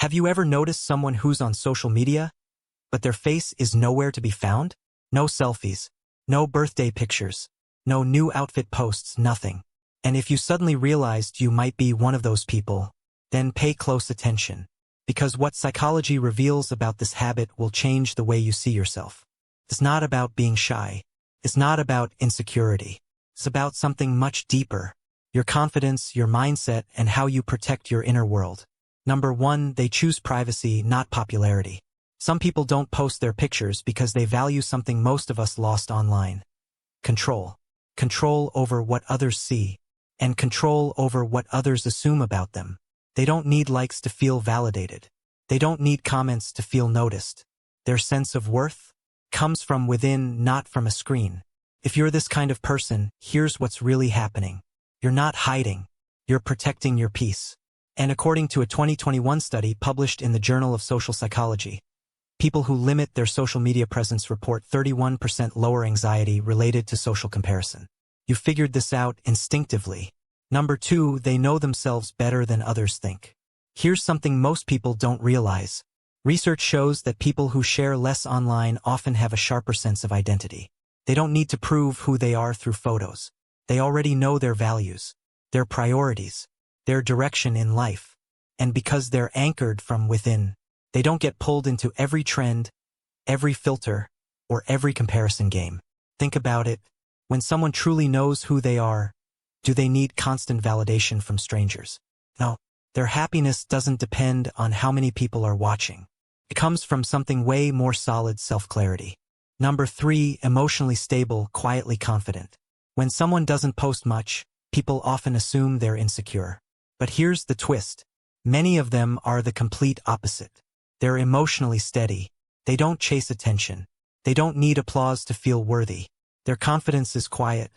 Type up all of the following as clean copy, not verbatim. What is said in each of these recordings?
Have you ever noticed someone who's on social media, but their face is nowhere to be found? No selfies, no birthday pictures, no new outfit posts, nothing. And if you suddenly realized you might be one of those people, then pay close attention. Because what psychology reveals about this habit will change the way you see yourself. It's not about being shy. It's not about insecurity. It's about something much deeper. Your confidence, your mindset, and how you protect your inner world. Number 1, they choose privacy, not popularity. Some people don't post their pictures because they value something most of us lost online. Control. Control over what others see. And control over what others assume about them. They don't need likes to feel validated. They don't need comments to feel noticed. Their sense of worth comes from within, not from a screen. If you're this kind of person, here's what's really happening. You're not hiding. You're protecting your peace. And according to a 2021 study published in the Journal of Social Psychology, people who limit their social media presence report 31% lower anxiety related to social comparison. You figured this out instinctively. Number 2, they know themselves better than others think. Here's something most people don't realize. Research shows that people who share less online often have a sharper sense of identity. They don't need to prove who they are through photos. They already know their values, their priorities, their direction in life. And because they're anchored from within, they don't get pulled into every trend, every filter, or every comparison game. Think about it. When someone truly knows who they are, do they need constant validation from strangers? No. Their happiness doesn't depend on how many people are watching. It comes from something way more solid: self-clarity. Number 3, emotionally stable, quietly confident. When someone doesn't post much, people often assume they're insecure. But here's the twist. Many of them are the complete opposite. They're emotionally steady. They don't chase attention. They don't need applause to feel worthy. Their confidence is quiet,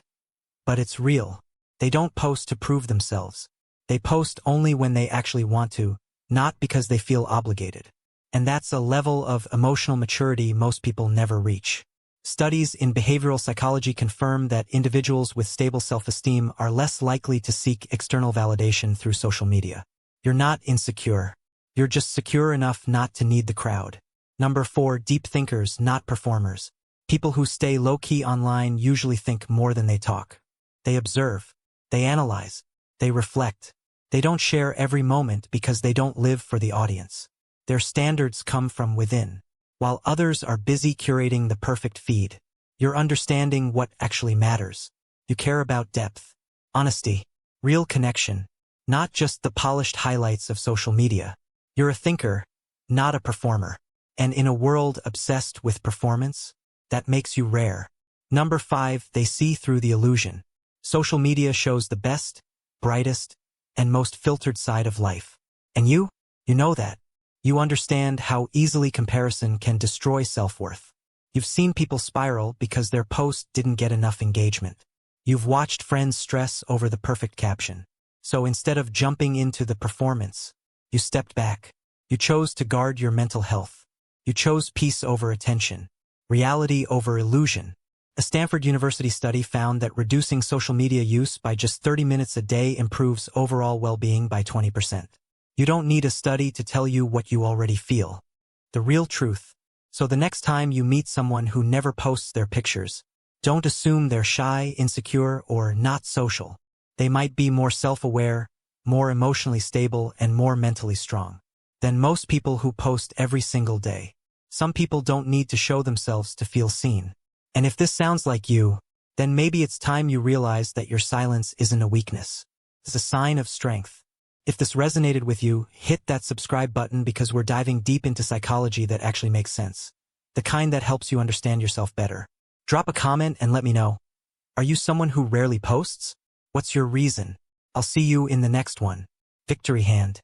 but it's real. They don't post to prove themselves. They post only when they actually want to, not because they feel obligated. And that's a level of emotional maturity most people never reach. Studies in behavioral psychology confirm that individuals with stable self-esteem are less likely to seek external validation through social media. You're not insecure. You're just secure enough not to need the crowd. Number 4, deep thinkers, not performers. People who stay low-key online usually think more than they talk. They observe. They analyze. They reflect. They don't share every moment because they don't live for the audience. Their standards come from within. While others are busy curating the perfect feed, you're understanding what actually matters. You care about depth, honesty, real connection, not just the polished highlights of social media. You're a thinker, not a performer. And in a world obsessed with performance, that makes you rare. Number 5, they see through the illusion. Social media shows the best, brightest, and most filtered side of life. And you know that. You understand how easily comparison can destroy self-worth. You've seen people spiral because their post didn't get enough engagement. You've watched friends stress over the perfect caption. So instead of jumping into the performance, you stepped back. You chose to guard your mental health. You chose peace over attention, reality over illusion. A Stanford University study found that reducing social media use by just 30 minutes a day improves overall well-being by 20%. You don't need a study to tell you what you already feel. The real truth. So the next time you meet someone who never posts their pictures, don't assume they're shy, insecure, or not social. They might be more self-aware, more emotionally stable, and more mentally strong than most people who post every single day. Some people don't need to show themselves to feel seen. And if this sounds like you, then maybe it's time you realize that your silence isn't a weakness. It's a sign of strength. If this resonated with you, hit that subscribe button because we're diving deep into psychology that actually makes sense. The kind that helps you understand yourself better. Drop a comment and let me know. Are you someone who rarely posts? What's your reason? I'll see you in the next one. Victory Hand.